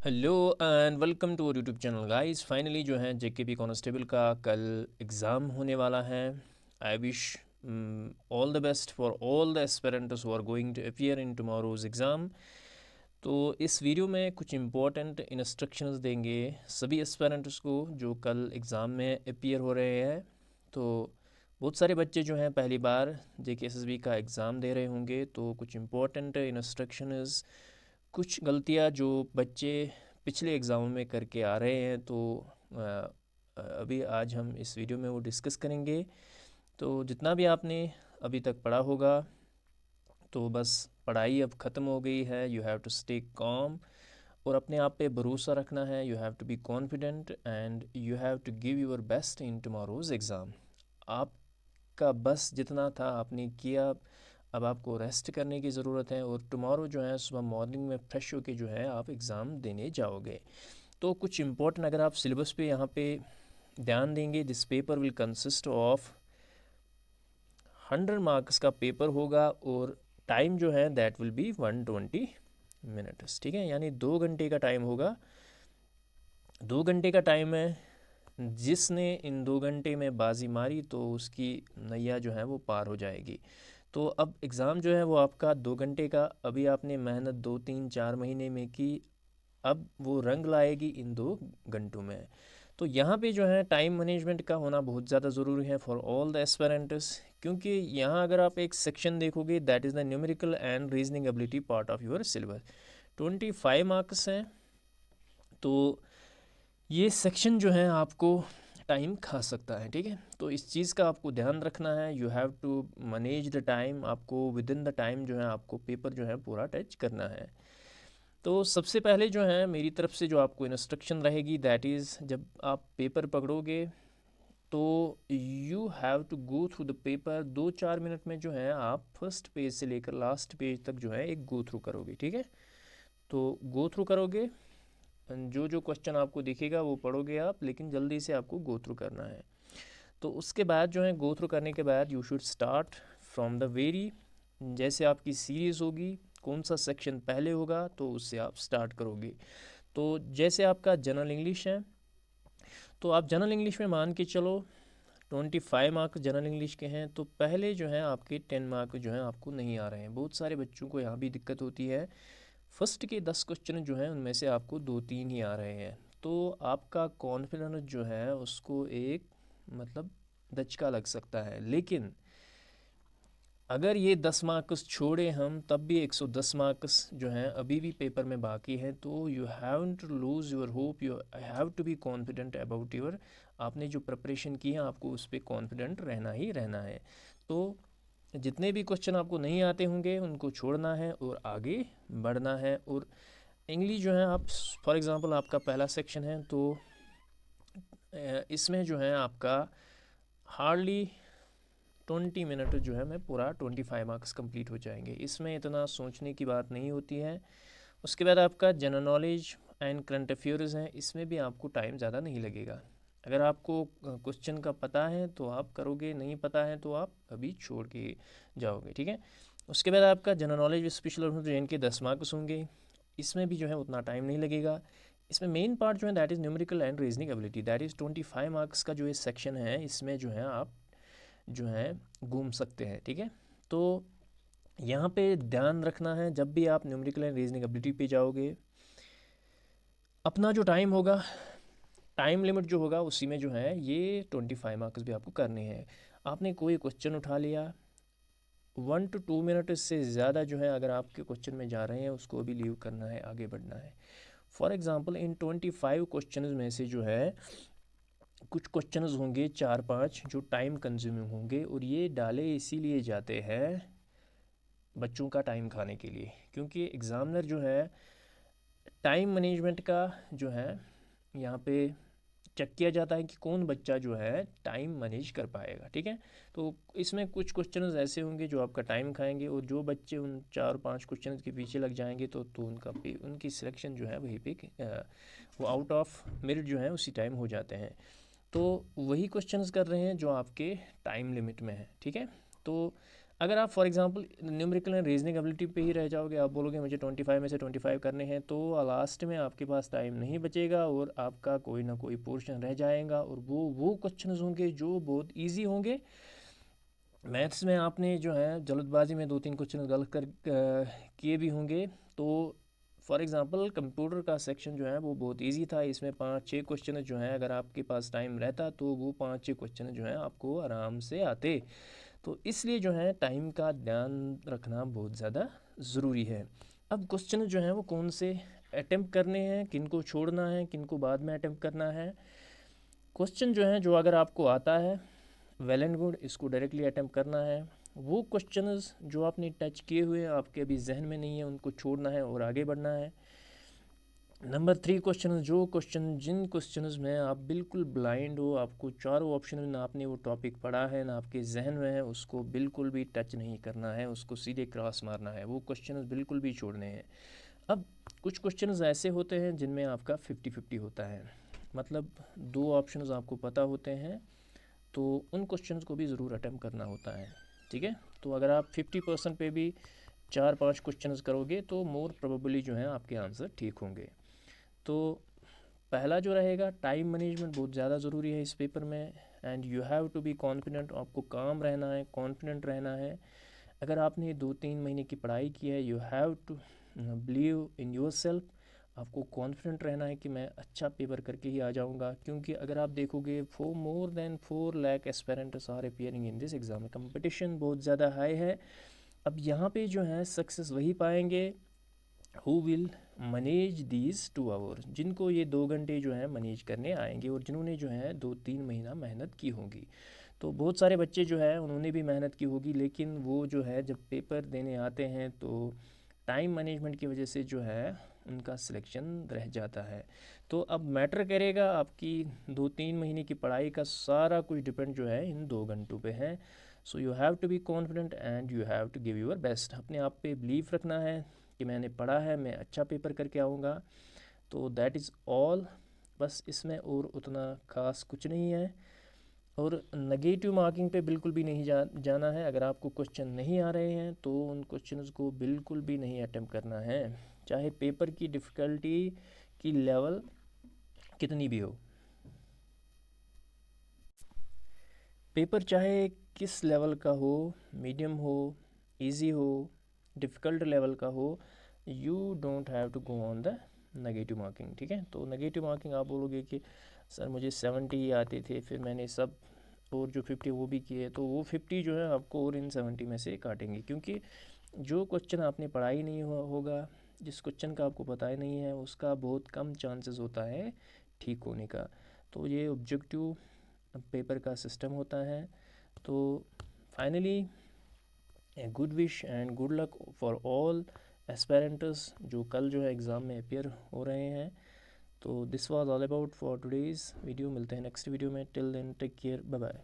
Hello and welcome to YouTube channel guys. Finally जो है JKP constable का कल एग्ज़ाम होने वाला है। I wish all the best for all the aspirants who are going to appear in tomorrow's exam. तो इस video में कुछ इंपॉर्टेंट इंस्ट्रक्शंस देंगे सभी एस्पिरेंट्स को जो कल एग्ज़ाम में अपीयर हो रहे हैं। तो बहुत सारे बच्चे जो हैं पहली बार जेकेएसएसबी का एग्ज़ाम दे रहे होंगे, तो कुछ इंपॉर्टेंट इंस्ट्रक्शंस, कुछ गलतियां जो बच्चे पिछले एग्ज़ाम में करके आ रहे हैं, तो अभी आज हम इस वीडियो में वो डिस्कस करेंगे। तो जितना भी आपने अभी तक पढ़ा होगा, तो बस पढ़ाई अब ख़त्म हो गई है। You have to stay calm और अपने आप पे भरोसा रखना है। You have to be confident and you have to give your best in tomorrow's exam. आपका बस जितना था आपने किया, अब आपको रेस्ट करने की ज़रूरत है और टुमारो जो है सुबह मॉर्निंग में फ्रेश होके जो है आप एग्ज़ाम देने जाओगे। तो कुछ इंपॉर्टेंट अगर आप सिलेबस पे यहाँ पे ध्यान देंगे, this paper will consist of 100 marks का पेपर होगा और टाइम जो है दैट विल बी 120 मिनट्स। ठीक है, यानी 2 घंटे का टाइम होगा। 2 घंटे का टाइम है, जिसने इन 2 घंटे में बाजी मारी तो उसकी नैया जो है वो पार हो जाएगी। तो अब एग्ज़ाम जो है वो आपका 2 घंटे का, अभी आपने मेहनत 2 3 4 महीने में की, अब वो रंग लाएगी इन 2 घंटों में। तो यहाँ पे जो है टाइम मैनेजमेंट का होना बहुत ज़्यादा ज़रूरी है फॉर ऑल द एस्पिरेंट्स, क्योंकि यहाँ अगर आप एक सेक्शन देखोगे that is the numerical and reasoning ability part of your syllabus. 25 marks हैं, तो ये सेक्शन जो है आपको टाइम खा सकता है। ठीक है, तो इस चीज़ का आपको ध्यान रखना है। You have to manage the time, आपको विद इन द टाइम जो है आपको पेपर जो है पूरा टच करना है। तो सबसे पहले जो है मेरी तरफ से जो आपको इंस्ट्रक्शन रहेगी दैट इज़, जब आप पेपर पकड़ोगे तो you have to go through the paper. 2 4 minute में जो है आप फर्स्ट पेज से लेकर लास्ट पेज तक जो है एक गो थ्रू करोगे। ठीक है, तो गो थ्रू करोगे, जो जो क्वेश्चन आपको दिखेगा वो पढ़ोगे आप, लेकिन जल्दी से आपको गो थ्रू करना है। तो उसके बाद जो है गो थ्रू करने के बाद you should start from the very, जैसे आपकी सीरीज़ होगी कौन सा सेक्शन पहले होगा तो उससे आप स्टार्ट करोगे। तो जैसे आपका जनरल इंग्लिश है, तो आप जनरल इंग्लिश में मान के चलो 25 मार्क जनरल इंग्लिश के हैं, तो पहले जो है आपके 10 मार्क जो हैं आपको नहीं आ रहे हैं। बहुत सारे बच्चों को यहाँ भी दिक्कत होती है, फर्स्ट के 10 क्वेश्चन जो हैं उनमें से आपको 2 3 ही आ रहे हैं। तो आपका कॉन्फिडेंस जो है उसको एक मतलब दचका लग सकता है। लेकिन अगर ये 10 मार्क्स छोड़े हम, तब भी 110 मार्क्स जो हैं अभी भी पेपर में बाकी हैं। तो you have to lose your hope, you have to be confident about your, आपने जो प्रिपरेशन की है आपको उस पर कॉन्फिडेंट रहना ही रहना है। तो जितने भी क्वेश्चन आपको नहीं आते होंगे उनको छोड़ना है और आगे बढ़ना है। और इंग्लिश जो है आप, फॉर एग्ज़ाम्पल आपका पहला सेक्शन है, तो इसमें जो है आपका हार्डली 20 मिनट जो है मैं पूरा 25 मार्क्स कंप्लीट हो जाएंगे। इसमें इतना सोचने की बात नहीं होती है। उसके बाद आपका general knowledge and current affairs हैं, इसमें भी आपको टाइम ज़्यादा नहीं लगेगा। अगर आपको क्वेश्चन का पता है तो आप करोगे, नहीं पता है तो आप अभी छोड़ के जाओगे। ठीक है, उसके बाद आपका जनरल नॉलेज स्पेशल ट्रेन के 10 मार्क्स होंगे, इसमें भी जो है उतना टाइम नहीं लगेगा। इसमें मेन पार्ट जो है that is numerical and reasoning ability, that is 25 marks का जो ये सेक्शन है, इसमें जो है आप जो है घूम सकते हैं। ठीक है, तो यहाँ पे ध्यान रखना है जब भी आप न्यूमेरिकल एंड रीजनिंग एबिलिटी पे जाओगे, अपना जो टाइम होगा, टाइम लिमिट जो होगा उसी में जो है ये 25 मार्क्स भी आपको करने हैं। आपने कोई क्वेश्चन उठा लिया, 1 to 2 मिनट से ज़्यादा जो है अगर आपके क्वेश्चन में जा रहे हैं उसको भी लीव करना है, आगे बढ़ना है। फॉर एग्ज़ाम्पल इन 25 क्वेश्चन में से जो है कुछ क्वेश्चंस होंगे 4 5 जो टाइम कंज्यूमिंग होंगे, और ये डाले इसीलिए जाते हैं बच्चों का टाइम खाने के लिए, क्योंकि एग्ज़ामिनर जो है टाइम मैनेजमेंट का जो है यहाँ पे चेक किया जाता है कि कौन बच्चा जो है टाइम मैनेज कर पाएगा। ठीक है, तो इसमें कुछ क्वेश्चंस ऐसे होंगे जो आपका टाइम खाएंगे, और जो बच्चे उन 4 5 क्वेश्चंस के पीछे लग जाएंगे तो उनका पे उनकी सिलेक्शन जो है वहीं पे वो आउट ऑफ मेरिट जो है उसी टाइम हो जाते हैं। तो वही क्वेश्चंस कर रहे हैं जो आपके टाइम लिमिट में है। ठीक है, तो अगर आप for example numerical and reasoning ability पे ही रह जाओगे, आप बोलोगे मुझे 25 में से 25 करने हैं, तो लास्ट में आपके पास टाइम नहीं बचेगा और आपका कोई ना कोई पोर्शन रह जाएगा, और वो क्वेश्चंस होंगे जो बहुत इजी होंगे। मैथ्स में आपने जो है जल्दबाजी में 2-3 क्वेश्चन गलत कर किए भी होंगे। तो फॉर एग्ज़ाम्पल कंप्यूटर का सेक्शन जो है वो बहुत इजी था, इसमें 5-6 क्वेश्चन जो हैं अगर आपके पास टाइम रहता तो वो 5-6 क्वेश्चन जो हैं आपको आराम से आते। तो इसलिए जो है टाइम का ध्यान रखना बहुत ज़्यादा ज़रूरी है। अब क्वेश्चन जो हैं वो कौन से अटेम्प्ट करने हैं, किन को छोड़ना है, किन को बाद में अटेम्प्ट करना है। क्वेश्चन जो हैं जो अगर आपको आता है वेल एंड गुड, इसको डायरेक्टली अटेम्प्ट करना है। वो क्वेश्चंस जो आपने टच किए हुए हैं आपके अभी जहन में नहीं है, उनको छोड़ना है और आगे बढ़ना है। नंबर 3 क्वेश्चन, जिन क्वेश्चंस में आप बिल्कुल ब्लाइंड हो, आपको चारों ऑप्शन में ना आपने वो टॉपिक पढ़ा है ना आपके जहन में है, उसको बिल्कुल भी टच नहीं करना है, उसको सीधे क्रॉस मारना है, वो क्वेश्चंस बिल्कुल भी छोड़ने हैं। अब कुछ क्वेश्चंस ऐसे होते हैं जिनमें आपका 50-50 होता है, मतलब 2 ऑप्शंस आपको पता होते हैं, तो उन क्वेश्चंस को भी ज़रूर अटेम्प्ट करना होता है। ठीक है, तो अगर आप 50% पे भी 4-5 क्वेश्चंस करोगे तो मोर प्रोबेबली जो है आपके आंसर ठीक होंगे। तो पहला जो रहेगा, टाइम मैनेजमेंट बहुत ज़्यादा ज़रूरी है इस पेपर में, and you have to be confident. आपको काम रहना है, कॉन्फिडेंट रहना है। अगर आपने 2-3 महीने की पढ़ाई की है, you have to believe in yourself. आपको कॉन्फिडेंट रहना है कि मैं अच्छा पेपर करके ही आ जाऊंगा, क्योंकि अगर आप देखोगे more than 4 lakh aspirants are appearing in this exam, competition बहुत ज़्यादा हाई है। अब यहाँ पे जो है सक्सेस वही पाएंगे who will manage these 2 hours, जिनको ये 2 घंटे जो है मैनेज करने आएंगे और जिन्होंने जो है 2-3 महीना मेहनत की होगी। तो बहुत सारे बच्चे जो है उन्होंने भी मेहनत की होगी, लेकिन वो जो है जब पेपर देने आते हैं तो टाइम मैनेजमेंट की वजह से जो है उनका सिलेक्शन रह जाता है। तो अब मैटर करेगा आपकी 2-3 महीने की पढ़ाई का सारा कुछ डिपेंड जो है इन 2 घंटों पे है। So you have to be confident and you have to give your best. अपने आप पे बिलीव रखना है कि मैंने पढ़ा है, मैं अच्छा पेपर करके आऊँगा। तो दैट इज़ ऑल, बस इसमें और उतना ख़ास कुछ नहीं है। और नेगेटिव मार्किंग पे बिल्कुल भी नहीं जाना है। अगर आपको क्वेश्चन नहीं आ रहे हैं तो उन क्वेश्चंस को बिल्कुल भी नहीं अटेम्प्ट करना है, चाहे पेपर की डिफ़िकल्टी की लेवल कितनी भी हो। पेपर चाहे किस लेवल का हो, मीडियम हो, इजी हो, डिफ़िकल्ट लेवल का हो, you don't have to go on the negative marking. ठीक है, तो नेगेटिव मार्किंग आप बोलोगे कि सर मुझे 70 ही आते थे, फिर मैंने सब और जो 50 वो भी किए, तो वो 50 जो है आपको और इन 70 में से काटेंगे, क्योंकि जो क्वेश्चन आपने पढ़ा ही नहीं होगा, जिस क्वेश्चन का आपको पता ही नहीं है, उसका बहुत कम चांसेस होता है ठीक होने का। तो ये ऑब्जेक्टिव पेपर का सिस्टम होता है। तो finally a good wish and good luck for all aspirants जो कल जो है एग्ज़ाम में अपियर हो रहे हैं। तो this was all about for today's video. मिलते हैं नेक्स्ट वीडियो में। Till then take care, bye bye.